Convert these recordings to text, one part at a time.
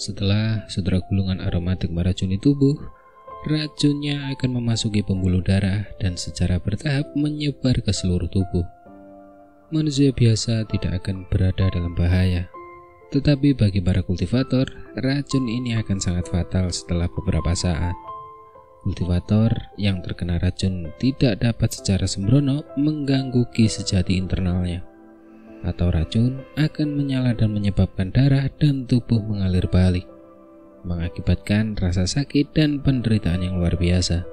Setelah sutra gulungan aromatik meracuni tubuh, racunnya akan memasuki pembuluh darah dan secara bertahap menyebar ke seluruh tubuh. Manusia biasa tidak akan berada dalam bahaya, tetapi bagi para kultivator, racun ini akan sangat fatal setelah beberapa saat. Kultivator yang terkena racun tidak dapat secara sembrono mengganggu ki sejati internalnya, atau racun akan menyala dan menyebabkan darah dan tubuh mengalir balik, mengakibatkan rasa sakit dan penderitaan yang luar biasa.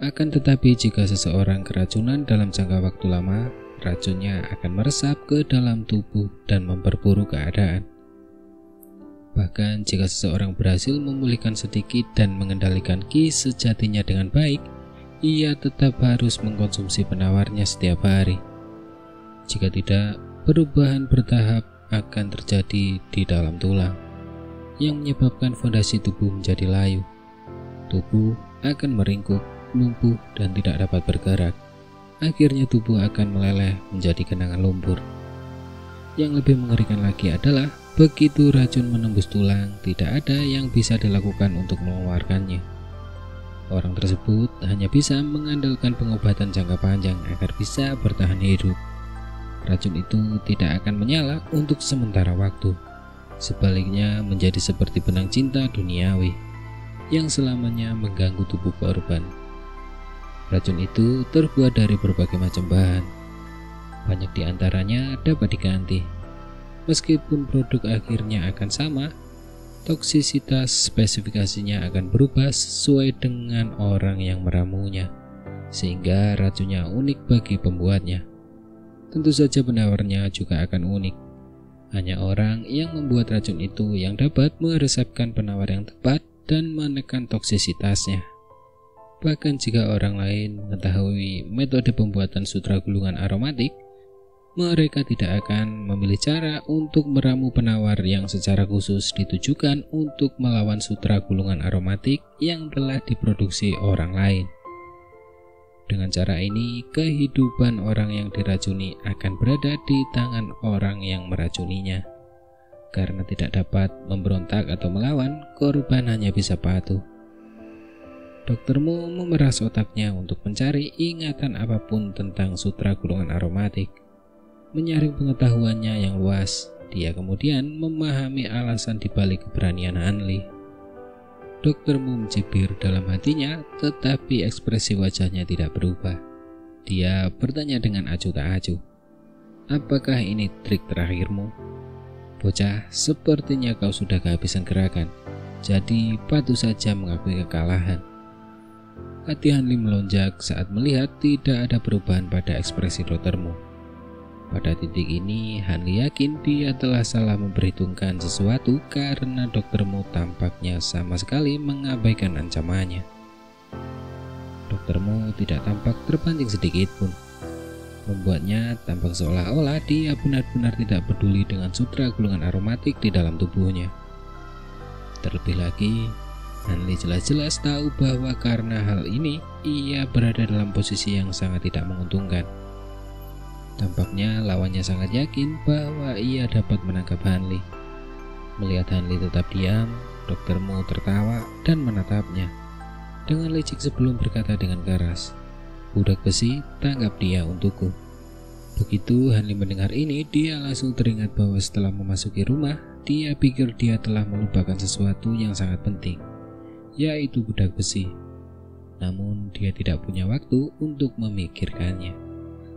Akan tetapi jika seseorang keracunan dalam jangka waktu lama, racunnya akan meresap ke dalam tubuh dan memperburuk keadaan. Bahkan jika seseorang berhasil memulihkan sedikit dan mengendalikan ki sejatinya dengan baik, ia tetap harus mengkonsumsi penawarnya setiap hari. Jika tidak, perubahan bertahap akan terjadi di dalam tulang, yang menyebabkan fondasi tubuh menjadi layu. Tubuh akan meringkuk, lumpuh, dan tidak dapat bergerak. Akhirnya tubuh akan meleleh menjadi genangan lumpur. Yang lebih mengerikan lagi adalah begitu racun menembus tulang, tidak ada yang bisa dilakukan untuk mengeluarkannya. Orang tersebut hanya bisa mengandalkan pengobatan jangka panjang agar bisa bertahan hidup. Racun itu tidak akan menyala untuk sementara waktu. Sebaliknya menjadi seperti benang cinta duniawi yang selamanya mengganggu tubuh korban. Racun itu terbuat dari berbagai macam bahan. Banyak di antaranya dapat diganti. Meskipun produk akhirnya akan sama, toksisitas spesifikasinya akan berubah sesuai dengan orang yang meramunya, sehingga racunnya unik bagi pembuatnya. Tentu saja penawarnya juga akan unik. Hanya orang yang membuat racun itu yang dapat meresepkan penawar yang tepat dan menekan toksisitasnya. Bahkan jika orang lain mengetahui metode pembuatan sutra gulungan aromatik, mereka tidak akan memilih cara untuk meramu penawar yang secara khusus ditujukan untuk melawan sutra gulungan aromatik yang telah diproduksi orang lain. Dengan cara ini, kehidupan orang yang diracuni akan berada di tangan orang yang meracuninya. Karena tidak dapat memberontak atau melawan, korban hanya bisa patuh. Doktermu memeras otaknya untuk mencari ingatan apapun tentang sutra gulungan aromatik. Menyaring pengetahuannya yang luas, dia kemudian memahami alasan dibalik keberanian Hanli. Doktermu mencibir dalam hatinya, tetapi ekspresi wajahnya tidak berubah. Dia bertanya dengan acuh tak acuh, "Apakah ini trik terakhirmu? Bocah, sepertinya kau sudah kehabisan gerakan, jadi patuh saja mengakui kekalahan." Hati Hanli melonjak saat melihat tidak ada perubahan pada ekspresi doktermu. Pada titik ini, Hanli yakin dia telah salah memperhitungkan sesuatu karena doktermu tampaknya sama sekali mengabaikan ancamannya. Doktermu tidak tampak terpancing sedikit pun, membuatnya tampak seolah-olah dia benar-benar tidak peduli dengan sutra gulungan aromatik di dalam tubuhnya. Terlebih lagi, Hanli jelas-jelas tahu bahwa karena hal ini, ia berada dalam posisi yang sangat tidak menguntungkan. Tampaknya lawannya sangat yakin bahwa ia dapat menangkap Hanli. Melihat Hanli tetap diam, doktermu tertawa dan menatapnya dengan licik sebelum berkata dengan keras, "Budak besi, tangkap dia untukku." Begitu Hanli mendengar ini, dia langsung teringat bahwa setelah memasuki rumah, dia pikir dia telah melupakan sesuatu yang sangat penting, yaitu budak besi. Namun dia tidak punya waktu untuk memikirkannya.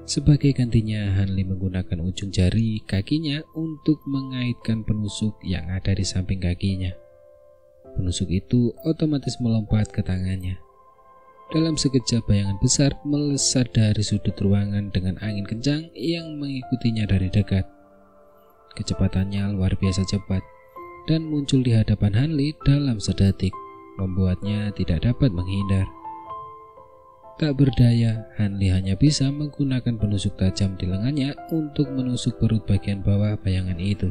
Sebagai gantinya, Hanli menggunakan ujung jari kakinya untuk mengaitkan penusuk yang ada di samping kakinya. Penusuk itu otomatis melompat ke tangannya. Dalam sekejap bayangan besar melesat dari sudut ruangan dengan angin kencang yang mengikutinya dari dekat. Kecepatannya luar biasa cepat dan muncul di hadapan Hanli dalam sedetik, membuatnya tidak dapat menghindar. Tak berdaya, Hanli hanya bisa menggunakan penusuk tajam di lengannya untuk menusuk perut bagian bawah bayangan itu.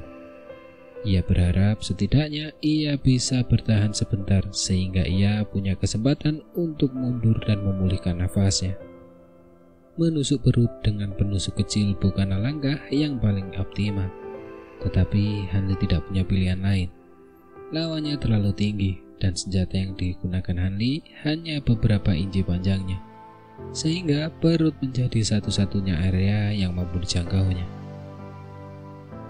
Ia berharap setidaknya ia bisa bertahan sebentar sehingga ia punya kesempatan untuk mundur dan memulihkan nafasnya. Menusuk perut dengan penusuk kecil bukanlah langkah yang paling optimal. Tetapi Hanli tidak punya pilihan lain. Lawannya terlalu tinggi dan senjata yang digunakan Hanli hanya beberapa inci panjangnya, sehingga perut menjadi satu-satunya area yang mampu dijangkaunya.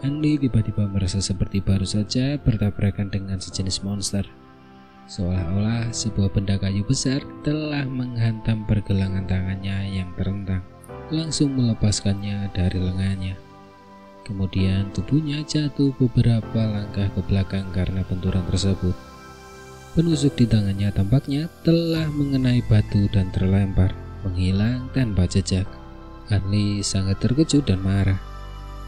Hanli tiba-tiba merasa seperti baru saja bertabrakan dengan sejenis monster, seolah-olah sebuah benda kayu besar telah menghantam pergelangan tangannya yang terentang, langsung melepaskannya dari lengannya. Kemudian tubuhnya jatuh beberapa langkah ke belakang karena benturan tersebut. Penusuk di tangannya tampaknya telah mengenai batu dan terlempar, menghilang tanpa jejak. Hanli sangat terkejut dan marah.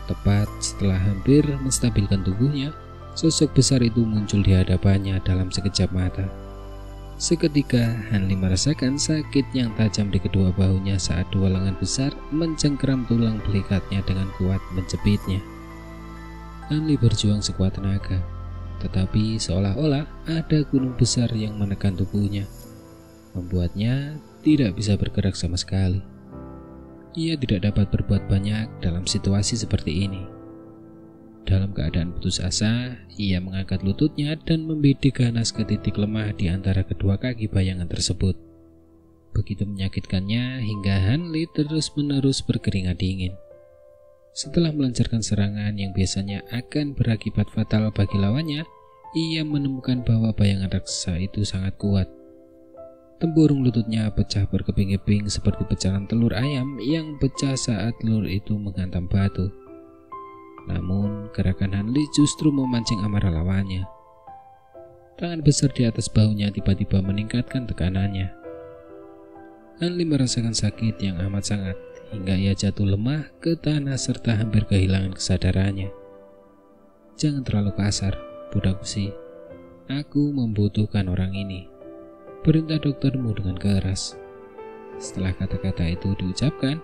Tepat setelah hampir menstabilkan tubuhnya, sosok besar itu muncul di hadapannya dalam sekejap mata. Seketika Hanli merasakan sakit yang tajam di kedua bahunya saat dua lengan besar mencengkeram tulang belikatnya dengan kuat menjepitnya. Hanli berjuang sekuat tenaga, tetapi seolah-olah ada gunung besar yang menekan tubuhnya, membuatnya tidak bisa bergerak sama sekali. Ia tidak dapat berbuat banyak dalam situasi seperti ini. Dalam keadaan putus asa, ia mengangkat lututnya dan membidik ganas ke titik lemah di antara kedua kaki bayangan tersebut. Begitu menyakitkannya hingga Hanli terus-menerus berkeringat dingin. Setelah melancarkan serangan yang biasanya akan berakibat fatal bagi lawannya, ia menemukan bahwa bayangan raksasa itu sangat kuat. Tempurung lututnya pecah berkeping-keping seperti pecahan telur ayam yang pecah saat telur itu menghantam batu. Namun gerakan Hanli justru memancing amarah lawannya. Tangan besar di atas bahunya tiba-tiba meningkatkan tekanannya. Hanli merasakan sakit yang amat sangat hingga ia jatuh lemah ke tanah serta hampir kehilangan kesadarannya. "Jangan terlalu kasar, budak besi. Aku membutuhkan orang ini," perintah doktermu dengan keras. Setelah kata-kata itu diucapkan,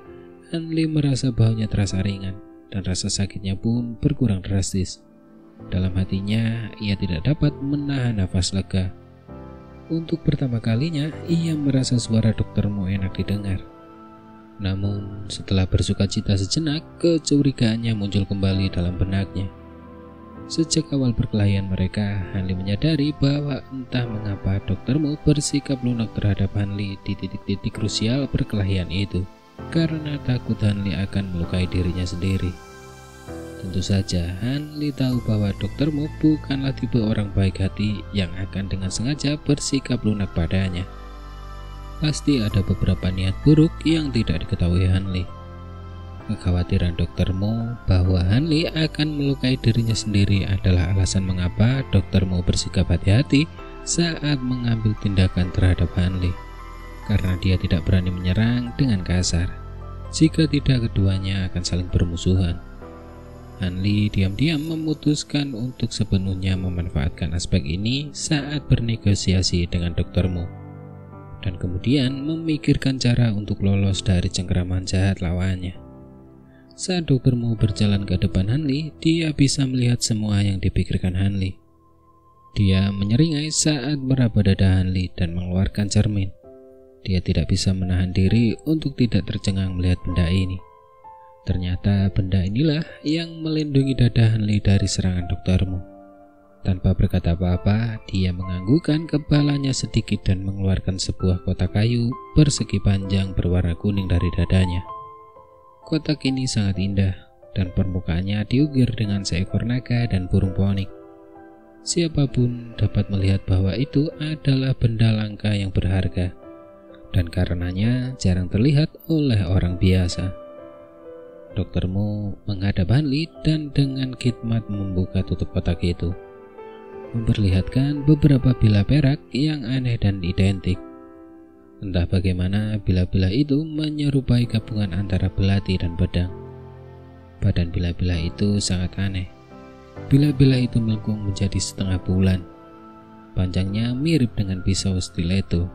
Hanli merasa bahunya terasa ringan dan rasa sakitnya pun berkurang drastis. Dalam hatinya, ia tidak dapat menahan nafas lega. Untuk pertama kalinya, ia merasa suara doktermu enak didengar. Namun, setelah bersukacita sejenak, kecurigaannya muncul kembali dalam benaknya. Sejak awal perkelahian mereka, Hanli menyadari bahwa entah mengapa doktermu bersikap lunak terhadap Hanli di titik-titik krusial perkelahian itu, karena takut Hanli akan melukai dirinya sendiri. Tentu saja Hanli tahu bahwa doktermu bukanlah tipe orang baik hati yang akan dengan sengaja bersikap lunak padanya. Pasti ada beberapa niat buruk yang tidak diketahui Hanli. Kekhawatiran doktermu bahwa Hanli akan melukai dirinya sendiri adalah alasan mengapa doktermu bersikap hati-hati saat mengambil tindakan terhadap Hanli, karena dia tidak berani menyerang dengan kasar. Jika tidak, keduanya akan saling bermusuhan. Hanli diam-diam memutuskan untuk sepenuhnya memanfaatkan aspek ini saat bernegosiasi dengan doktermu, dan kemudian memikirkan cara untuk lolos dari cengkeraman jahat lawannya. Saat doktermu berjalan ke depan Hanli, dia bisa melihat semua yang dipikirkan Hanli. Dia menyeringai saat meraba dada Hanli dan mengeluarkan cermin. Dia tidak bisa menahan diri untuk tidak tercengang melihat benda ini. Ternyata benda inilah yang melindungi dada Hanli dari serangan doktermu. Tanpa berkata apa-apa, dia menganggukkan kepalanya sedikit dan mengeluarkan sebuah kotak kayu persegi panjang berwarna kuning dari dadanya. Kotak ini sangat indah dan permukaannya diukir dengan seekor naga dan burung ponik. Siapapun dapat melihat bahwa itu adalah benda langka yang berharga, dan karenanya jarang terlihat oleh orang biasa. Doktermu menghadap Hanli dan dengan khidmat membuka tutup kotak itu, memperlihatkan beberapa bila perak yang aneh dan identik. Entah bagaimana bila-bila itu menyerupai gabungan antara belati dan pedang. Badan bila-bila itu sangat aneh. Bila-bila itu melengkung menjadi setengah bulan. Panjangnya mirip dengan pisau stiletto.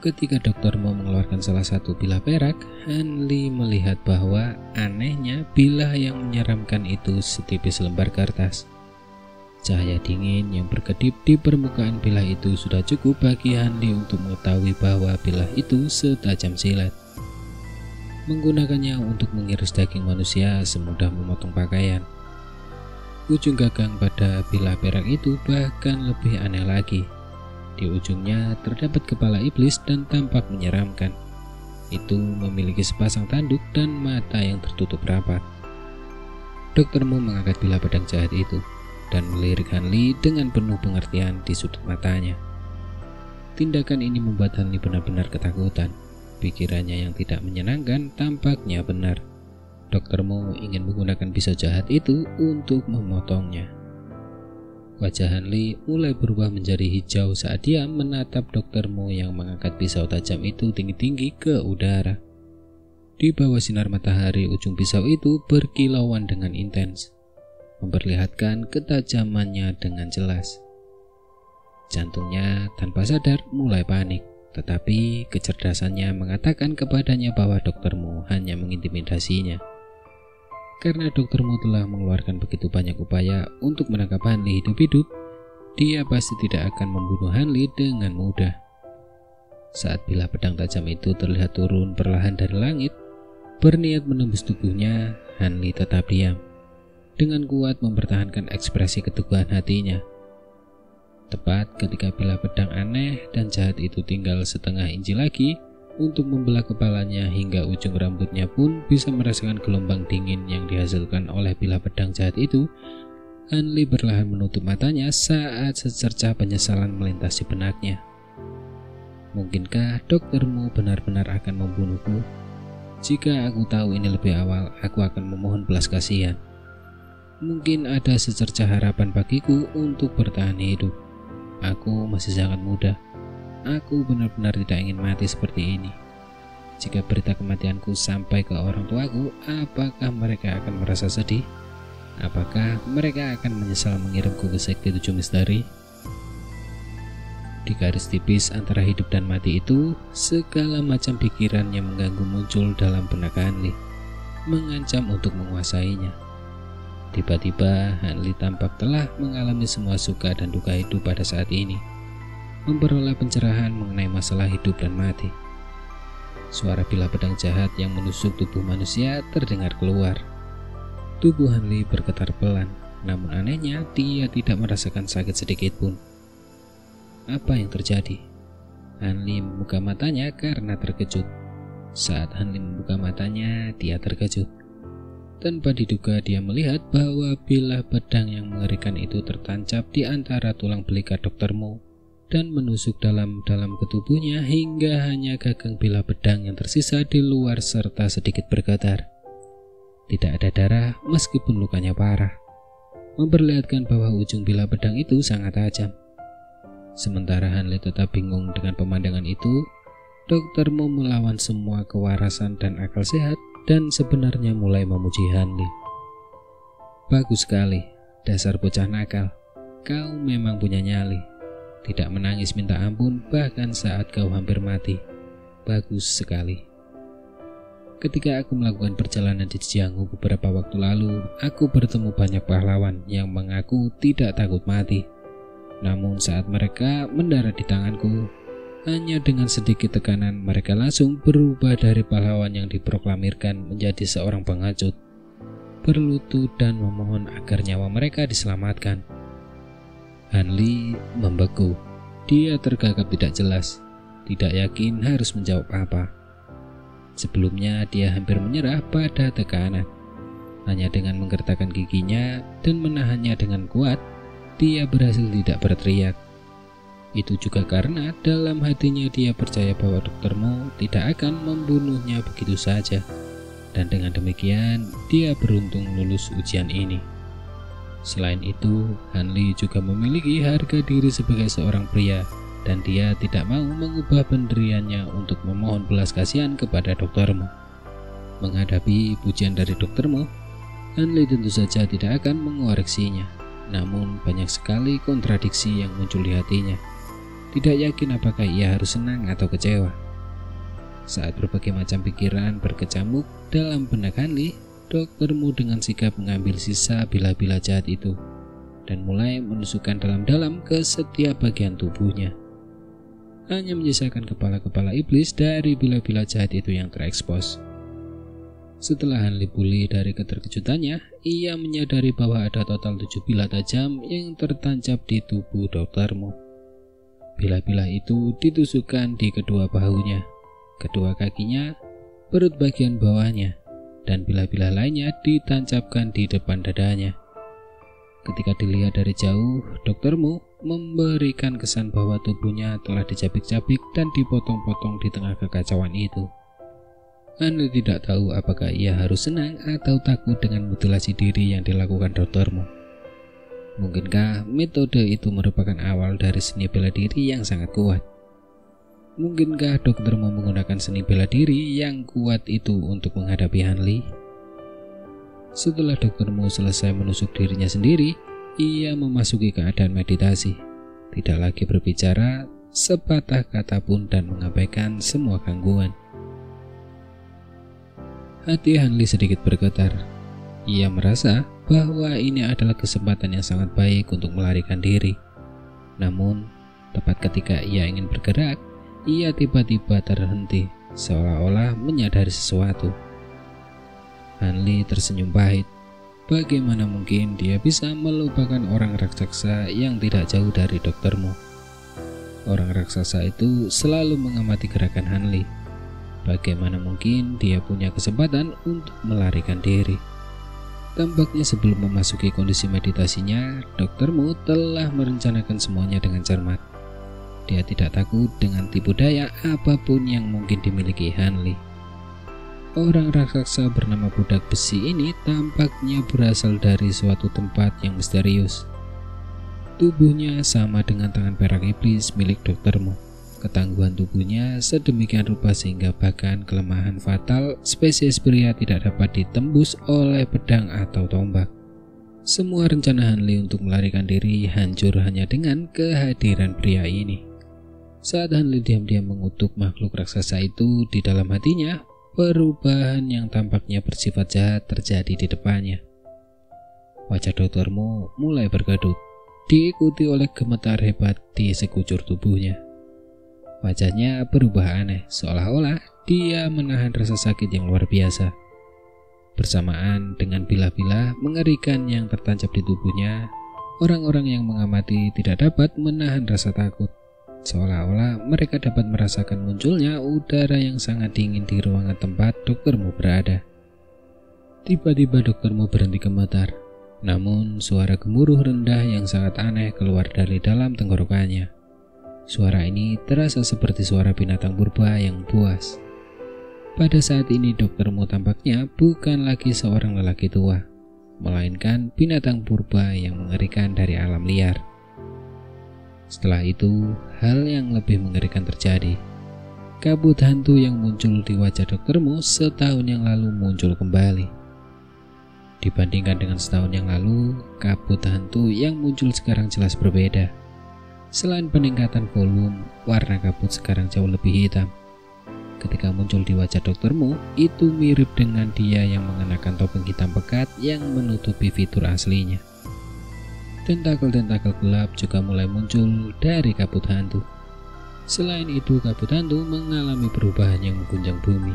Ketika doktermu mengeluarkan salah satu bilah perak, Hanli melihat bahwa anehnya bilah yang menyeramkan itu setipis lembar kertas. Cahaya dingin yang berkedip di permukaan bilah itu sudah cukup bagi Hanli untuk mengetahui bahwa bilah itu setajam silet. Menggunakannya untuk mengiris daging manusia semudah memotong pakaian. Ujung gagang pada bilah perak itu bahkan lebih aneh lagi. Di ujungnya terdapat kepala iblis dan tampak menyeramkan. Itu memiliki sepasang tanduk dan mata yang tertutup rapat. Dr. Mo mengangkat bilah pedang jahat itu dan melirik Hanli dengan penuh pengertian di sudut matanya. Tindakan ini membuat Hanli benar-benar ketakutan. Pikirannya yang tidak menyenangkan tampaknya benar. Dr. Mo ingin menggunakan pisau jahat itu untuk memotongnya. Wajah Hanli mulai berubah menjadi hijau saat dia menatap Dr. Mo yang mengangkat pisau tajam itu tinggi-tinggi ke udara. Di bawah sinar matahari, ujung pisau itu berkilauan dengan intens, memperlihatkan ketajamannya dengan jelas. Jantungnya tanpa sadar mulai panik, tetapi kecerdasannya mengatakan kepadanya bahwa Dr. Mo hanya mengintimidasinya. Karena Dr. Mo telah mengeluarkan begitu banyak upaya untuk menangkap Hanli hidup-hidup, dia pasti tidak akan membunuh Hanli dengan mudah. Saat bilah pedang tajam itu terlihat turun perlahan dari langit, berniat menembus tubuhnya, Hanli tetap diam, dengan kuat mempertahankan ekspresi keteguhan hatinya. Tepat ketika bilah pedang aneh dan jahat itu tinggal setengah inci lagi untuk membelah kepalanya hingga ujung rambutnya pun bisa merasakan gelombang dingin yang dihasilkan oleh bilah pedang jahat itu, Hanli perlahan menutup matanya saat secercah penyesalan melintasi benaknya. Mungkinkah Dr. Mo benar-benar akan membunuhku? Jika aku tahu ini lebih awal, aku akan memohon belas kasihan. Mungkin ada secercah harapan bagiku untuk bertahan hidup. Aku masih sangat muda. Aku benar-benar tidak ingin mati seperti ini. Jika berita kematianku sampai ke orang tuaku, apakah mereka akan merasa sedih? Apakah mereka akan menyesal mengirimku ke sekte 7 misteri? Di garis tipis antara hidup dan mati itu, segala macam pikiran yang mengganggu muncul dalam benak Hanli, mengancam untuk menguasainya. Tiba-tiba Hanli tampak telah mengalami semua suka dan duka hidup pada saat ini, memperoleh pencerahan mengenai masalah hidup dan mati. Suara bilah pedang jahat yang menusuk tubuh manusia terdengar keluar. Tubuh Hanli bergetar pelan, namun anehnya dia tidak merasakan sakit sedikit pun. Apa yang terjadi? Hanli membuka matanya karena terkejut. Saat Hanli membuka matanya, dia terkejut. Tanpa diduga dia melihat bahwa bilah pedang yang mengerikan itu tertancap di antara tulang belikat Dr. Mo dan menusuk dalam-dalam ke tubuhnya hingga hanya gagang bilah pedang yang tersisa di luar serta sedikit bergetar. Tidak ada darah meskipun lukanya parah, memperlihatkan bahwa ujung bilah pedang itu sangat tajam. Sementara Hanli tetap bingung dengan pemandangan itu, Dr. Mo melawan semua kewarasan dan akal sehat dan sebenarnya mulai memuji Hanli. Bagus sekali, dasar bocah nakal. Kau memang punya nyali. Tidak menangis minta ampun bahkan saat kau hampir mati. Bagus sekali. Ketika aku melakukan perjalanan di Jianghu beberapa waktu lalu, aku bertemu banyak pahlawan yang mengaku tidak takut mati. Namun saat mereka mendarat di tanganku, hanya dengan sedikit tekanan mereka langsung berubah dari pahlawan yang diproklamirkan menjadi seorang pengecut, berlutut dan memohon agar nyawa mereka diselamatkan. Hanli membeku. Dia tergagap tidak jelas, tidak yakin harus menjawab apa. Sebelumnya dia hampir menyerah pada tekanan. Hanya dengan menggertakkan giginya dan menahannya dengan kuat, dia berhasil tidak berteriak. Itu juga karena dalam hatinya dia percaya bahwa Dr. Mo tidak akan membunuhnya begitu saja. Dan dengan demikian, dia beruntung lulus ujian ini. Selain itu, Hanli juga memiliki harga diri sebagai seorang pria, dan dia tidak mau mengubah pendiriannya untuk memohon belas kasihan kepada Dr. Mo. Menghadapi pujian dari Dr. Mo, Hanli tentu saja tidak akan mengoreksinya. Namun banyak sekali kontradiksi yang muncul di hatinya. Tidak yakin apakah ia harus senang atau kecewa. Saat berbagai macam pikiran berkecamuk dalam benak Hanli, Dr. Mo dengan sigap mengambil sisa bilah-bilah jahat itu dan mulai menusukkan dalam-dalam ke setiap bagian tubuhnya. Hanya menyisakan kepala-kepala iblis dari bilah-bilah jahat itu yang terekspos. Setelah Hanli pulih dari keterkejutannya, ia menyadari bahwa ada total 7 bilah tajam yang tertancap di tubuh Dr. Mu. Bilah-bilah itu ditusukkan di kedua bahunya, kedua kakinya, perut bagian bawahnya, dan bilah-bilah lainnya ditancapkan di depan dadanya. Ketika dilihat dari jauh, Dr. Mu memberikan kesan bahwa tubuhnya telah dicabik-cabik dan dipotong-potong di tengah kekacauan itu. Hanli tidak tahu apakah ia harus senang atau takut dengan mutilasi diri yang dilakukan Dr. Mu. Mungkinkah metode itu merupakan awal dari seni bela diri yang sangat kuat? Mungkinkah Dr. Mu menggunakan seni bela diri yang kuat itu untuk menghadapi Hanli? Setelah Dr. Mu selesai menusuk dirinya sendiri, ia memasuki keadaan meditasi, tidak lagi berbicara sepatah kata pun dan mengabaikan semua gangguan. Hati Hanli sedikit bergetar. Ia merasa bahwa ini adalah kesempatan yang sangat baik untuk melarikan diri. Namun, tepat ketika ia ingin bergerak, ia tiba-tiba terhenti, seolah-olah menyadari sesuatu. Hanli tersenyum pahit. Bagaimana mungkin dia bisa melupakan orang raksasa yang tidak jauh dari Dr. Mu? Orang raksasa itu selalu mengamati gerakan Hanli. Bagaimana mungkin dia punya kesempatan untuk melarikan diri? Tampaknya sebelum memasuki kondisi meditasinya, Dr. Mu telah merencanakan semuanya dengan cermat. Dia tidak takut dengan tipu daya apapun yang mungkin dimiliki Hanli. Orang raksasa bernama budak besi ini tampaknya berasal dari suatu tempat yang misterius. Tubuhnya sama dengan tangan perak iblis milik Dr. Mu. Ketangguhan tubuhnya sedemikian rupa sehingga bahkan kelemahan fatal spesies pria tidak dapat ditembus oleh pedang atau tombak. Semua rencana Hanli untuk melarikan diri hancur hanya dengan kehadiran pria ini. Saat Hanli diam-diam mengutuk makhluk raksasa itu di dalam hatinya, perubahan yang tampaknya bersifat jahat terjadi di depannya. Wajah Dr. Mu mulai berkedut, diikuti oleh gemetar hebat di sekujur tubuhnya. Wajahnya berubah aneh, seolah-olah dia menahan rasa sakit yang luar biasa. Bersamaan dengan bilah-bilah mengerikan yang tertancap di tubuhnya, orang-orang yang mengamati tidak dapat menahan rasa takut. Seolah-olah mereka dapat merasakan munculnya udara yang sangat dingin di ruangan tempat Dr. Mu berada. Tiba-tiba Dr. Mu berhenti gemetar, namun suara gemuruh rendah yang sangat aneh keluar dari dalam tenggorokannya. Suara ini terasa seperti suara binatang purba yang buas. Pada saat ini Dr. Mu tampaknya bukan lagi seorang lelaki tua, melainkan binatang purba yang mengerikan dari alam liar. Setelah itu, hal yang lebih mengerikan terjadi. Kabut hantu yang muncul di wajah Dr. Mu setahun yang lalu muncul kembali. Dibandingkan dengan setahun yang lalu, kabut hantu yang muncul sekarang jelas berbeda. Selain peningkatan volume, warna kabut sekarang jauh lebih hitam. Ketika muncul di wajah Dr. Mu, itu mirip dengan dia yang mengenakan topeng hitam pekat yang menutupi fitur aslinya. Tentakel-tentakel gelap juga mulai muncul dari kabut hantu. Selain itu, kabut hantu mengalami perubahan yang mengguncang bumi.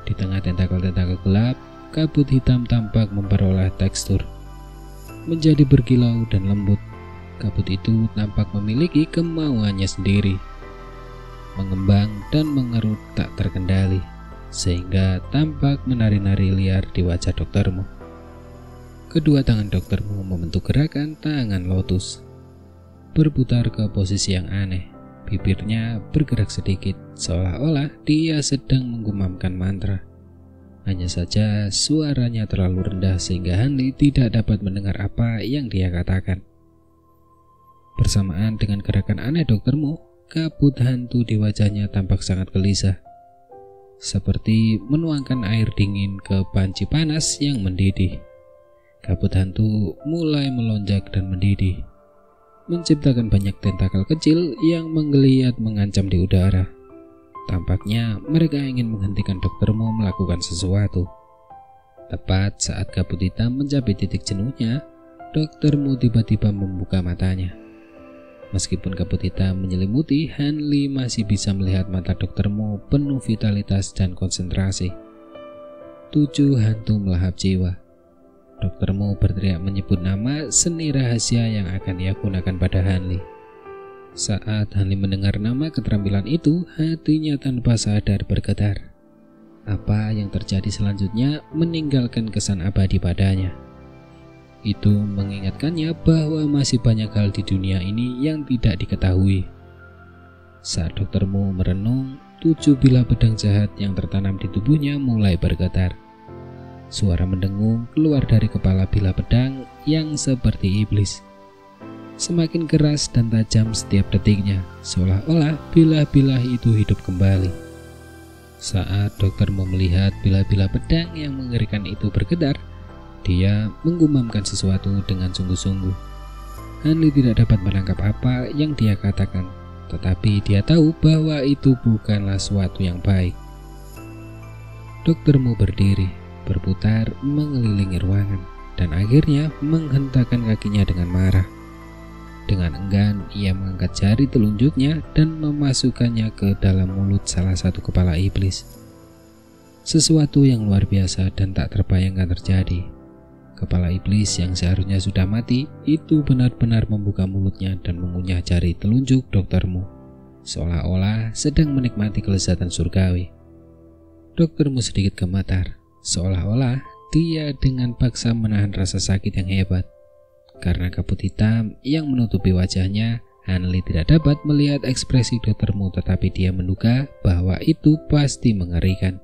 Di tengah tentakel-tentakel gelap, kabut hitam tampak memperoleh tekstur menjadi berkilau dan lembut. Kabut itu tampak memiliki kemauannya sendiri, mengembang dan mengerut tak terkendali, sehingga tampak menari-nari liar di wajah Dr. Mu. Kedua tangan Dr. Mu membentuk gerakan tangan lotus, berputar ke posisi yang aneh. Bibirnya bergerak sedikit, seolah-olah dia sedang menggumamkan mantra. Hanya saja suaranya terlalu rendah sehingga Hanli tidak dapat mendengar apa yang dia katakan. Bersamaan dengan gerakan aneh Dr. Mu, kabut hantu di wajahnya tampak sangat gelisah, seperti menuangkan air dingin ke panci panas yang mendidih. Kabut hantu mulai melonjak dan mendidih, menciptakan banyak tentakel kecil yang menggeliat mengancam di udara. Tampaknya mereka ingin menghentikan Dr. Mu melakukan sesuatu. Tepat saat kabut hitam mencapai titik jenuhnya, Dr. Mu tiba-tiba membuka matanya. Meskipun kabut hitam menyelimuti, Hanli masih bisa melihat mata Dr. Mu penuh vitalitas dan konsentrasi. 7 hantu melahap jiwa. Dr. Mo berteriak menyebut nama seni rahasia yang akan ia gunakan pada Hanli. Saat Hanli mendengar nama keterampilan itu, hatinya tanpa sadar bergetar. Apa yang terjadi selanjutnya meninggalkan kesan abadi padanya. Itu mengingatkannya bahwa masih banyak hal di dunia ini yang tidak diketahui. Saat Dr. Mo merenung, 7 bilah pedang jahat yang tertanam di tubuhnya mulai bergetar. Suara mendengung keluar dari kepala bilah pedang yang seperti iblis. Semakin keras dan tajam setiap detiknya, seolah-olah bilah-bilah itu hidup kembali. Saat Dr. Mo melihat bilah-bilah pedang yang mengerikan itu bergetar, dia menggumamkan sesuatu dengan sungguh-sungguh. Hanli tidak dapat menangkap apa yang dia katakan, tetapi dia tahu bahwa itu bukanlah sesuatu yang baik. Dr. Mo berdiri, berputar mengelilingi ruangan, dan akhirnya menghentakkan kakinya dengan marah. Dengan enggan, ia mengangkat jari telunjuknya dan memasukkannya ke dalam mulut salah satu kepala iblis. Sesuatu yang luar biasa dan tak terbayangkan terjadi. Kepala iblis yang seharusnya sudah mati itu benar-benar membuka mulutnya dan mengunyah jari telunjuk Dr. Mo, seolah-olah sedang menikmati kelezatan surgawi. Dr. Mo sedikit gemetar, seolah-olah dia dengan paksa menahan rasa sakit yang hebat. Karena kabut hitam yang menutupi wajahnya, Hanli tidak dapat melihat ekspresi Dr. Mo, tetapi dia menduga bahwa itu pasti mengerikan.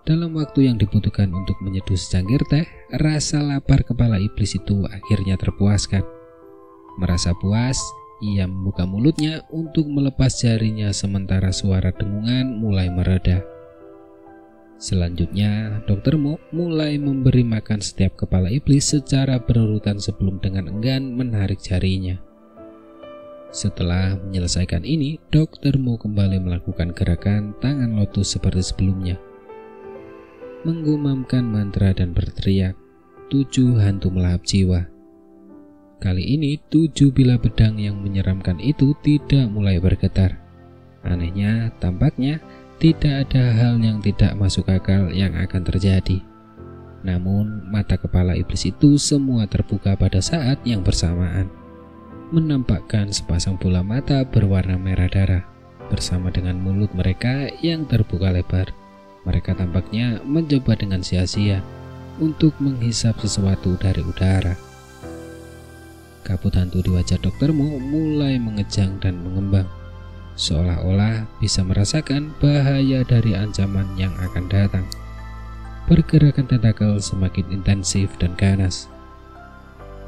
Dalam waktu yang dibutuhkan untuk menyeduh secangkir teh, rasa lapar kepala iblis itu akhirnya terpuaskan. Merasa puas, ia membuka mulutnya untuk melepas jarinya sementara suara dengungan mulai mereda. Selanjutnya, Dr. Mo mulai memberi makan setiap kepala iblis secara berurutan sebelum dengan enggan menarik jarinya. Setelah menyelesaikan ini, Dr. Mo kembali melakukan gerakan tangan lotus seperti sebelumnya. Menggumamkan mantra dan berteriak, 7 hantu melahap jiwa. Kali ini 7 bilah pedang yang menyeramkan itu tidak mulai bergetar. Anehnya, tampaknya tidak ada hal yang tidak masuk akal yang akan terjadi. Namun, mata kepala iblis itu semua terbuka pada saat yang bersamaan, menampakkan sepasang bola mata berwarna merah darah, bersama dengan mulut mereka yang terbuka lebar. Mereka tampaknya mencoba dengan sia-sia untuk menghisap sesuatu dari udara. Kabut hantu di wajah Dr. Mo mulai mengejang dan mengembang, seolah-olah bisa merasakan bahaya dari ancaman yang akan datang. Pergerakan tentakel semakin intensif dan ganas.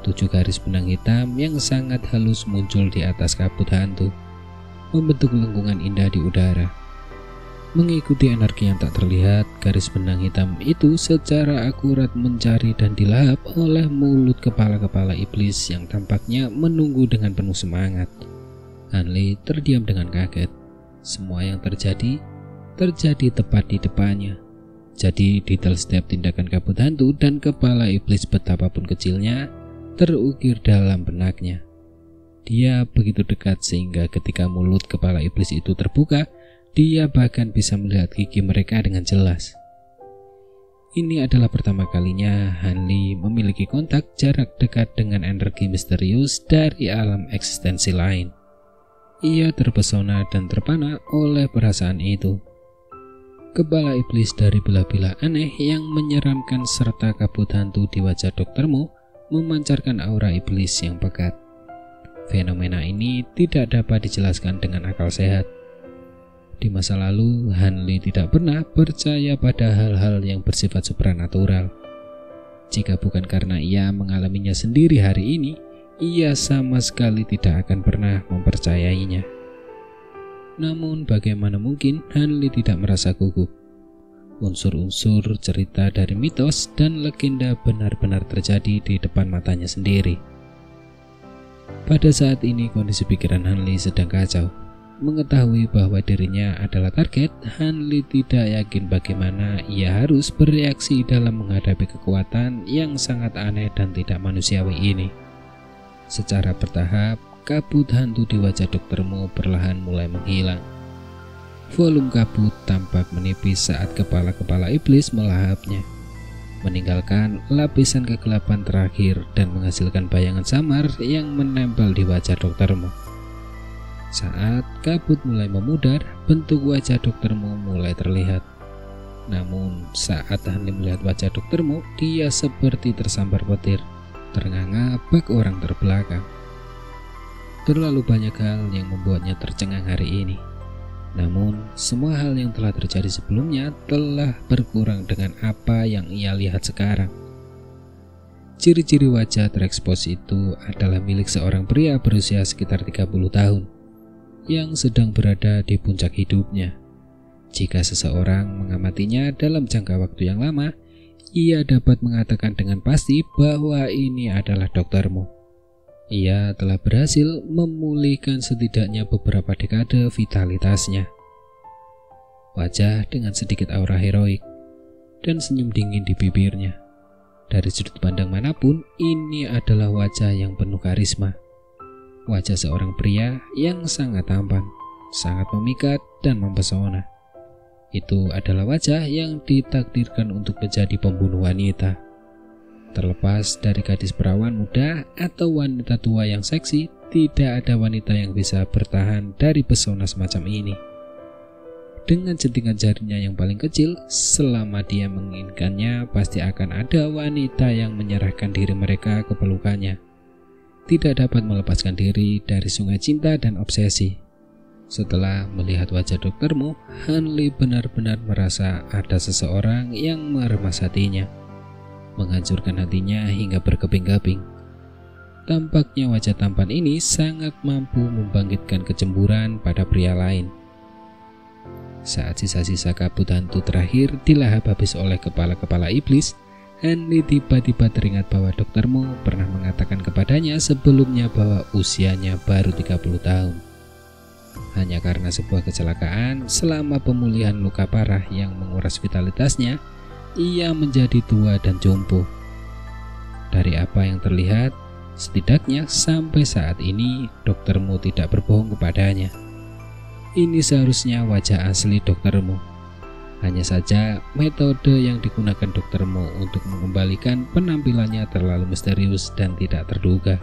7 garis benang hitam yang sangat halus muncul di atas kabut hantu, membentuk lengkungan indah di udara. Mengikuti energi yang tak terlihat, garis benang hitam itu secara akurat mencari dan dilahap oleh mulut kepala-kepala iblis yang tampaknya menunggu dengan penuh semangat. Hanli terdiam dengan kaget. Semua yang terjadi tepat di depannya. Jadi detail setiap tindakan kabut hantu dan kepala iblis betapapun kecilnya terukir dalam benaknya. Dia begitu dekat sehingga ketika mulut kepala iblis itu terbuka, dia bahkan bisa melihat gigi mereka dengan jelas. Ini adalah pertama kalinya Hanli memiliki kontak jarak dekat dengan energi misterius dari alam eksistensi lain. Ia terpesona dan terpana oleh perasaan itu. Kepala iblis dari bilah-bilah aneh yang menyeramkan serta kabut hantu di wajah Dr. Mo memancarkan aura iblis yang pekat. Fenomena ini tidak dapat dijelaskan dengan akal sehat. Di masa lalu, Hanli tidak pernah percaya pada hal-hal yang bersifat supranatural. Jika bukan karena ia mengalaminya sendiri hari ini, ia sama sekali tidak akan pernah mempercayainya. Namun bagaimana mungkin Hanli tidak merasa gugup? Unsur-unsur cerita dari mitos dan legenda benar-benar terjadi di depan matanya sendiri. Pada saat ini kondisi pikiran Hanli sedang kacau. Mengetahui bahwa dirinya adalah target, Hanli tidak yakin bagaimana ia harus bereaksi dalam menghadapi kekuatan yang sangat aneh dan tidak manusiawi ini. Secara bertahap, kabut hantu di wajah Dr. Mo perlahan mulai menghilang. volume kabut tampak menipis saat kepala-kepala iblis melahapnya, meninggalkan lapisan kegelapan terakhir dan menghasilkan bayangan samar yang menempel di wajah Dr. Mo. Saat kabut mulai memudar, bentuk wajah Dr. Mo mulai terlihat. Namun saat Hanli melihat wajah Dr. Mo, dia seperti tersambar petir, ternganga bak orang terbelakang. Terlalu banyak hal yang membuatnya tercengang hari ini. Namun semua hal yang telah terjadi sebelumnya telah berkurang dengan apa yang ia lihat sekarang. Ciri-ciri wajah terekspos itu adalah milik seorang pria berusia sekitar 30 tahun yang sedang berada di puncak hidupnya. Jika seseorang mengamatinya dalam jangka waktu yang lama, ia dapat mengatakan dengan pasti bahwa ini adalah Dr. Mo. Ia telah berhasil memulihkan setidaknya beberapa dekade vitalitasnya. Wajah dengan sedikit aura heroik dan senyum dingin di bibirnya. Dari sudut pandang manapun, ini adalah wajah yang penuh karisma. Wajah seorang pria yang sangat tampan, sangat memikat dan mempesona. Itu adalah wajah yang ditakdirkan untuk menjadi pembunuh wanita. Terlepas dari gadis perawan muda atau wanita tua yang seksi, tidak ada wanita yang bisa bertahan dari pesona semacam ini. Dengan centingan jarinya yang paling kecil, selama dia menginginkannya, pasti akan ada wanita yang menyerahkan diri mereka ke pelukannya. Tidak dapat melepaskan diri dari sungai cinta dan obsesi. Setelah melihat wajah Dr. Mo, Hanli benar-benar merasa ada seseorang yang meremas hatinya, menghancurkan hatinya hingga berkeping-keping. Tampaknya wajah tampan ini sangat mampu membangkitkan kecemburuan pada pria lain. Saat sisa-sisa kabut hantu terakhir dilahap habis oleh kepala-kepala iblis, Hanli tiba-tiba teringat bahwa Dr. Mo pernah mengatakan kepadanya sebelumnya bahwa usianya baru 30 tahun. Hanya karena sebuah kecelakaan selama pemulihan luka parah yang menguras vitalitasnya, ia menjadi tua dan jompo. Dari apa yang terlihat, setidaknya sampai saat ini Dr. Mo tidak berbohong kepadanya. Ini seharusnya wajah asli Dr. Mo. Hanya saja metode yang digunakan Dr. Mo untuk mengembalikan penampilannya terlalu misterius dan tidak terduga.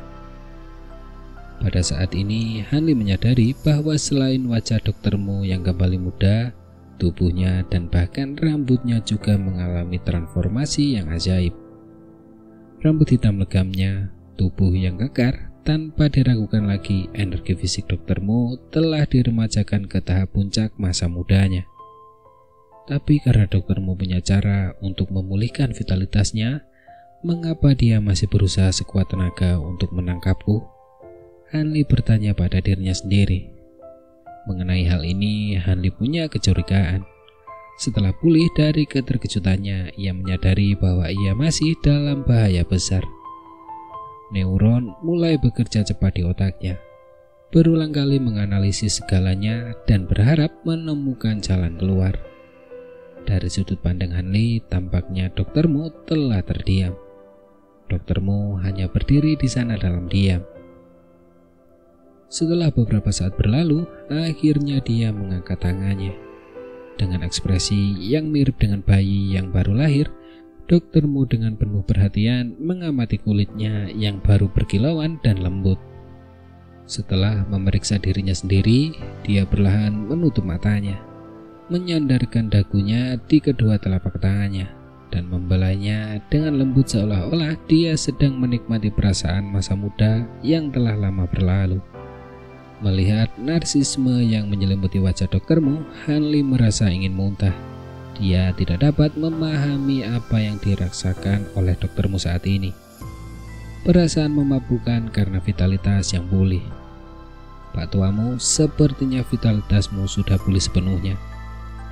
Pada saat ini, Hanli menyadari bahwa selain wajah Dr. Mo yang kembali muda, tubuhnya dan bahkan rambutnya juga mengalami transformasi yang ajaib. Rambut hitam legamnya, tubuh yang kekar, tanpa diragukan lagi energi fisik Dr. Mo telah diremajakan ke tahap puncak masa mudanya. Tapi karena Dr. Mo punya cara untuk memulihkan vitalitasnya, mengapa dia masih berusaha sekuat tenaga untuk menangkapku? Hanli bertanya pada dirinya sendiri. Mengenai hal ini, Hanli punya kecurigaan. Setelah pulih dari keterkejutannya, ia menyadari bahwa ia masih dalam bahaya besar. Neuron mulai bekerja cepat di otaknya, berulang kali menganalisis segalanya dan berharap menemukan jalan keluar. Dari sudut pandang Hanli, tampaknya Dr. Mo telah terdiam. Dr. Mo hanya berdiri di sana dalam diam. Setelah beberapa saat berlalu, akhirnya dia mengangkat tangannya. Dengan ekspresi yang mirip dengan bayi yang baru lahir, Dr. Mo dengan penuh perhatian mengamati kulitnya yang baru berkilauan dan lembut. Setelah memeriksa dirinya sendiri, dia perlahan menutup matanya, menyandarkan dagunya di kedua telapak tangannya, dan membelainya dengan lembut seolah-olah dia sedang menikmati perasaan masa muda yang telah lama berlalu. Melihat narsisme yang menyelimuti wajah Dr. Mo, Hanli merasa ingin muntah. Dia tidak dapat memahami apa yang dirasakan oleh Dr. Mo saat ini. Perasaan memabukkan karena vitalitas yang pulih. Pak tuamu, sepertinya vitalitasmu sudah pulih sepenuhnya.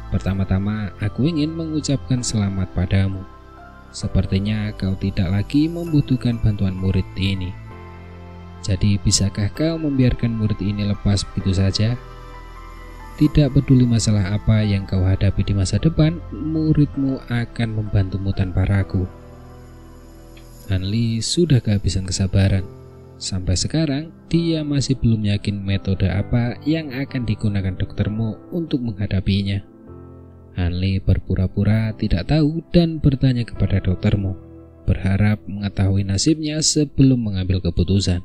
Pertama-tama, aku ingin mengucapkan selamat padamu. Sepertinya kau tidak lagi membutuhkan bantuan murid ini. Jadi bisakah kau membiarkan murid ini lepas begitu saja? Tidak peduli masalah apa yang kau hadapi di masa depan, muridmu akan membantumu tanpa ragu. Hanli sudah kehabisan kesabaran. Sampai sekarang, dia masih belum yakin metode apa yang akan digunakan Dr. Mo untuk menghadapinya. Hanli berpura-pura tidak tahu dan bertanya kepada Dr. Mo, berharap mengetahui nasibnya sebelum mengambil keputusan.